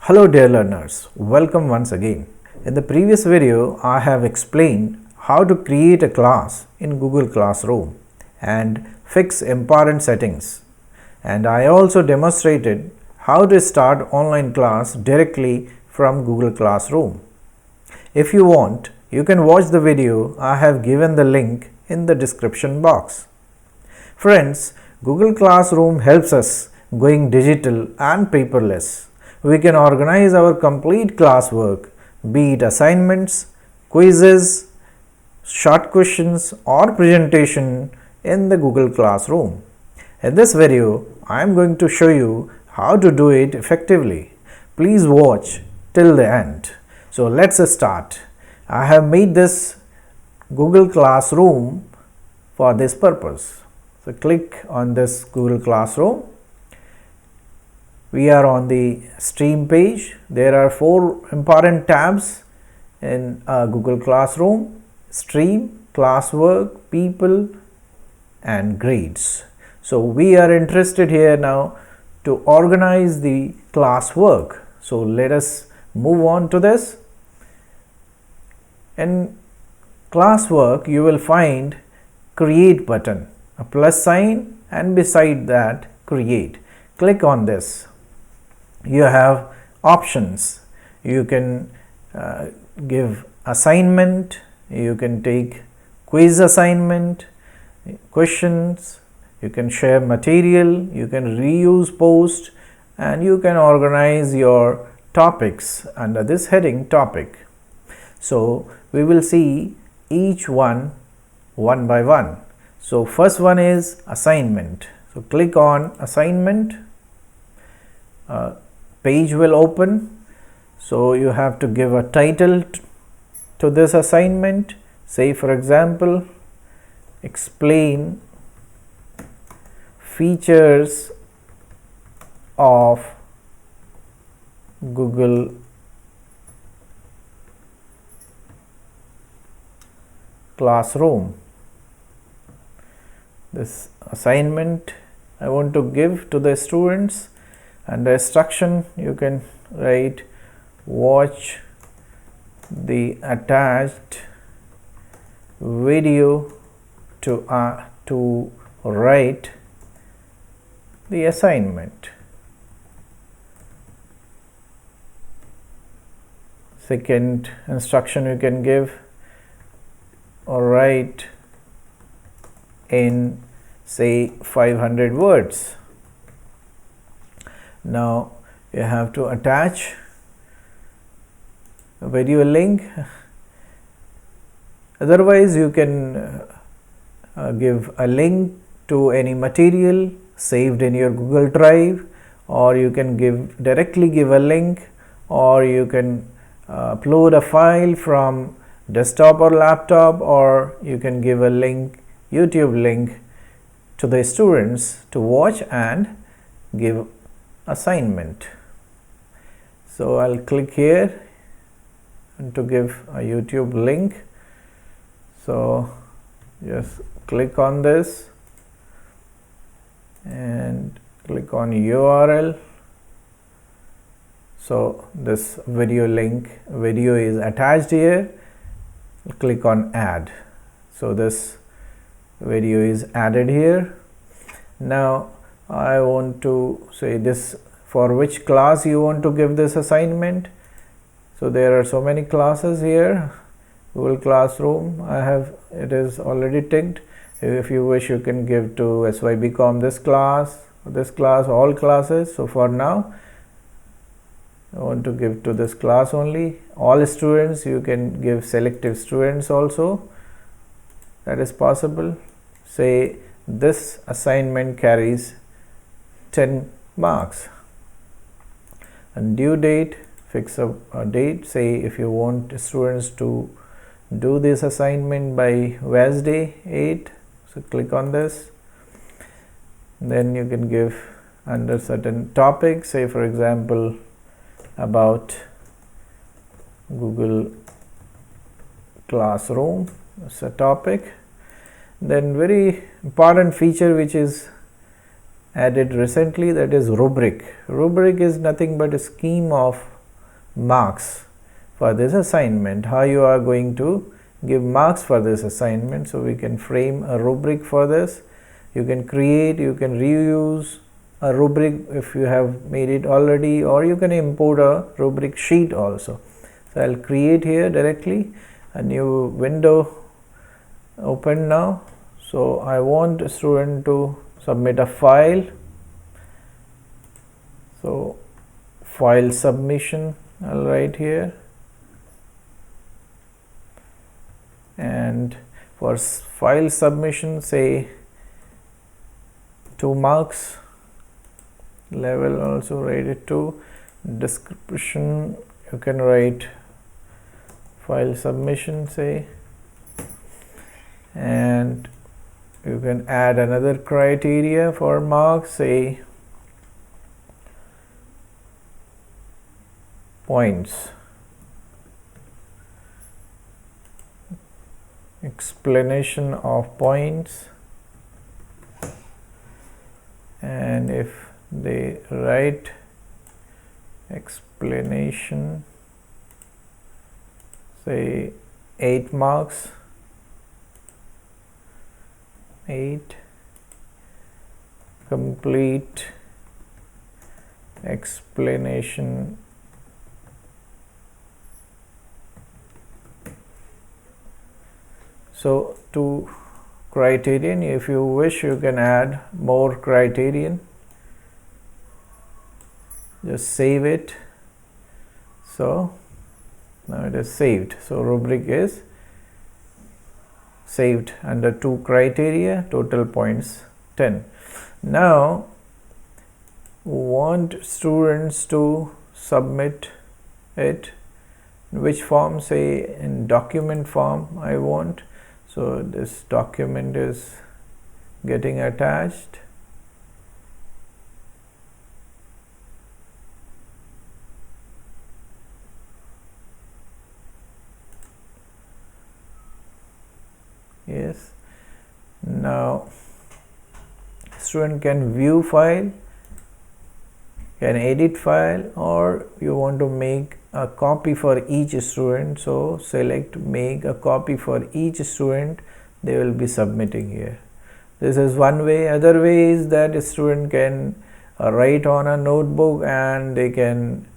Hello dear learners, welcome once again. In the previous video, I have explained how to create a class in Google Classroom and fix important settings. And I also demonstrated how to start online class directly from Google Classroom. If you want, you can watch the video. I have given the link in the description box. Friends, Google Classroom helps us going digital and paperless. We can organize our complete classwork, be it assignments, quizzes, short questions or presentation in the Google Classroom. In this video, I am going to show you how to do it effectively. Please watch till the end. So let's start. I have made this Google Classroom for this purpose. So click on this Google Classroom. We are on the stream page. There are 4 important tabs in Google Classroom: stream, classwork, people and grades. So we are interested here now to organize the classwork. So let us move on to this. In classwork you will find create button, a plus sign, and beside that create. Click on this. You have options. You can give assignment, you can take quiz assignment, questions, you can share material, you can reuse post, and you can organize your topics under this heading topic. So we will see each one by one. So first one is assignment. So click on assignment. Page will open. So you have to give a title to this assignment. Say for example, explain features of Google Classroom. This assignment I want to give to the students. Under instruction you can write watch the attached video to write the assignment. Second instruction you can give or write in say 500 words. Now you have to attach a video link. Otherwise you can give a link to any material saved in your Google Drive, or you can directly give a link, or you can upload a file from desktop or laptop, or you can give a link, YouTube link, to the students to watch and give assignment. So I'll click here and to give a YouTube link. So just click on this and click on URL. So this video is attached here. Click on add. So this video is added here. Now I want to say this, for which class you want to give this assignment. So there are so many classes here. Google Classroom, it is already ticked. If you wish, you can give to SYBCom this class, all classes. So for now I want to give to this class only. All students, you can give selective students also, that is possible. Say this assignment carries 10 marks. And due date, fix a date. Say if you want students to do this assignment by Wednesday 8, so click on this. Then you can give under certain topics, say for example about Google Classroom, it's a topic. Then very important feature which is added recently, that is rubric. Rubric is nothing but a scheme of marks for this assignment, how you are going to give marks for this assignment. So we can frame a rubric for this. You can create, you can reuse a rubric if you have made it already, or you can import a rubric sheet also. So I'll create here directly a new window open now. So I want a student to submit a file. So file submission, I'll write here, and for file submission say 2 marks, level also write it 2, description you can write file submission say, and you can add another criteria for marks, say points, explanation of points, and if they write explanation say 8 marks, 8, complete explanation so 2 criterion. If you wish, you can add more criterion. Just save it. So now it is saved. So rubric is saved under 2 criteria, total points 10. Now want students to submit it in which form, say in document form I want. So this document is getting attached. Yes, now student can view file, can edit file, or you want to make a copy for each student. So select make a copy for each student they will be submitting here. This is one way. Other way is that a student can write on a notebook and they can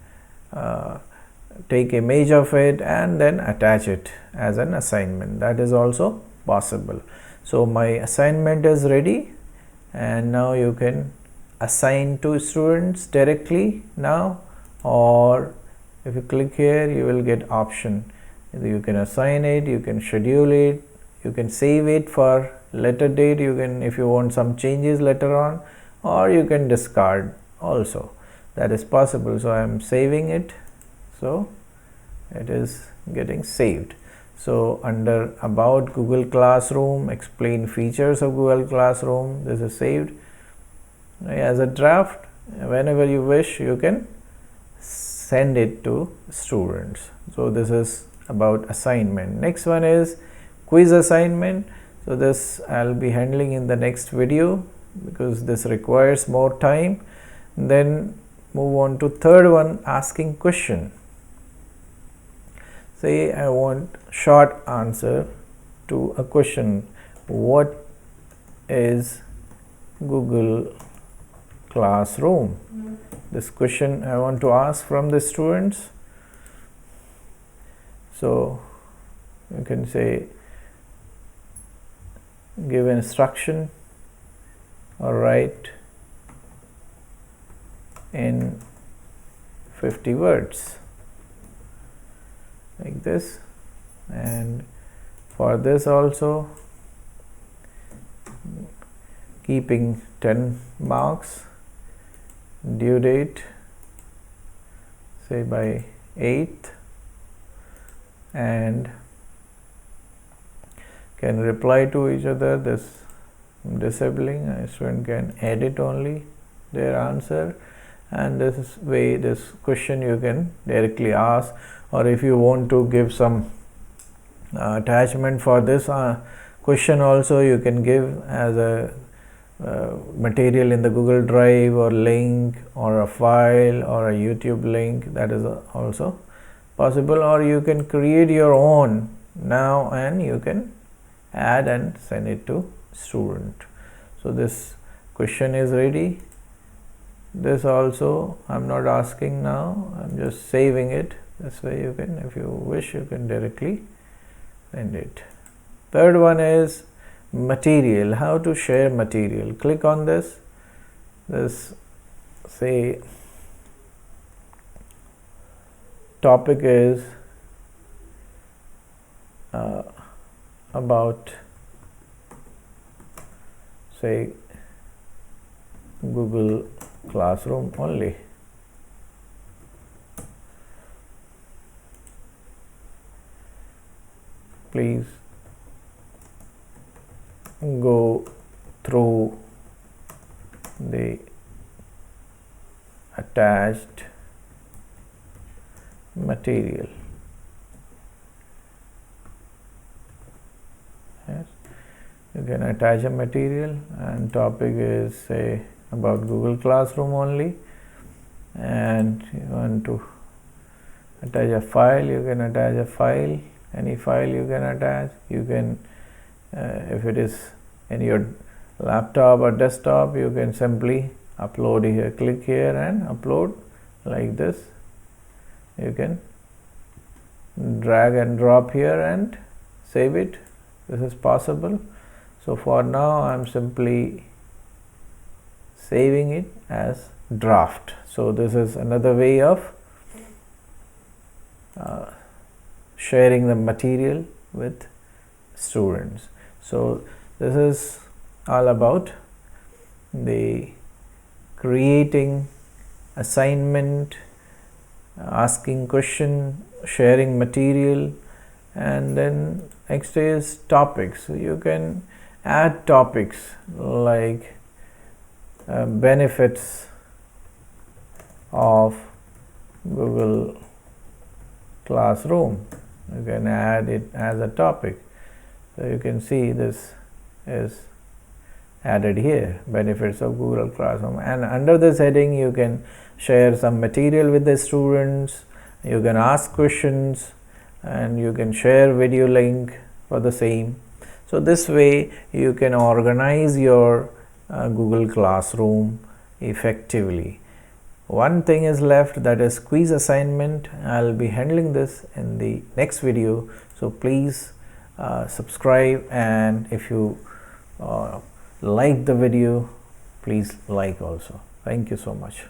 take image of it and then attach it as an assignment. That is also possible. So my assignment is ready, and now you can assign to students directly now, or if you click here you will get option. You can assign it, you can schedule it, you can save it for later date, you can, if you want some changes later on, or you can discard also. That is possible. So I am saving it, so it is getting saved. So under about Google Classroom, explain features of Google Classroom, this is saved as a draft. Whenever you wish you can send it to students. So this is about assignment. Next one is quiz assignment. So this I'll be handling in the next video because this requires more time. Then move on to third one, asking question. Say I want short answer to a question. What is Google Classroom? This question I want to ask from the students. So you can say give instruction or write in 50 words like this. And for this also keeping 10 marks, due date say by 8th, and can reply to each other. This disabling, a student can edit only their answer, and this way this question you can directly ask, or if you want to give some attachment for this question also, you can give as a material in the Google Drive or link or a file or a YouTube link. That is also possible, or you can create your own now and you can add and send it to student. So this question is ready. This also I'm not asking now, I'm just saving it. This way you can, if you wish, you can directly send it. Third one is material, how to share material. Click on this. This say topic is about, say, Google Classroom only. Please go through the attached material. Yes, you can attach a material, and topic is, say, about Google Classroom only, and you want to attach a file, you can attach a file, any file you can attach. You can if it is in your laptop or desktop, you can simply upload here. Click here and upload like this. You can drag and drop here and save it. This is possible. So for now I'm simply saving it as draft. So this is another way of sharing the material with students. So this is all about the creating assignment, asking question, sharing material, and then next is topics. So you can add topics like benefits of Google Classroom. You can add it as a topic. So you can see this is added here, benefits of Google Classroom, and under this heading you can share some material with the students, you can ask questions, and you can share video link for the same. So this way you can organize your Google Classroom effectively. One thing is left, that is quiz assignment. I'll be handling this in the next video, so please subscribe, and if you like the video, please like also. Thank you so much.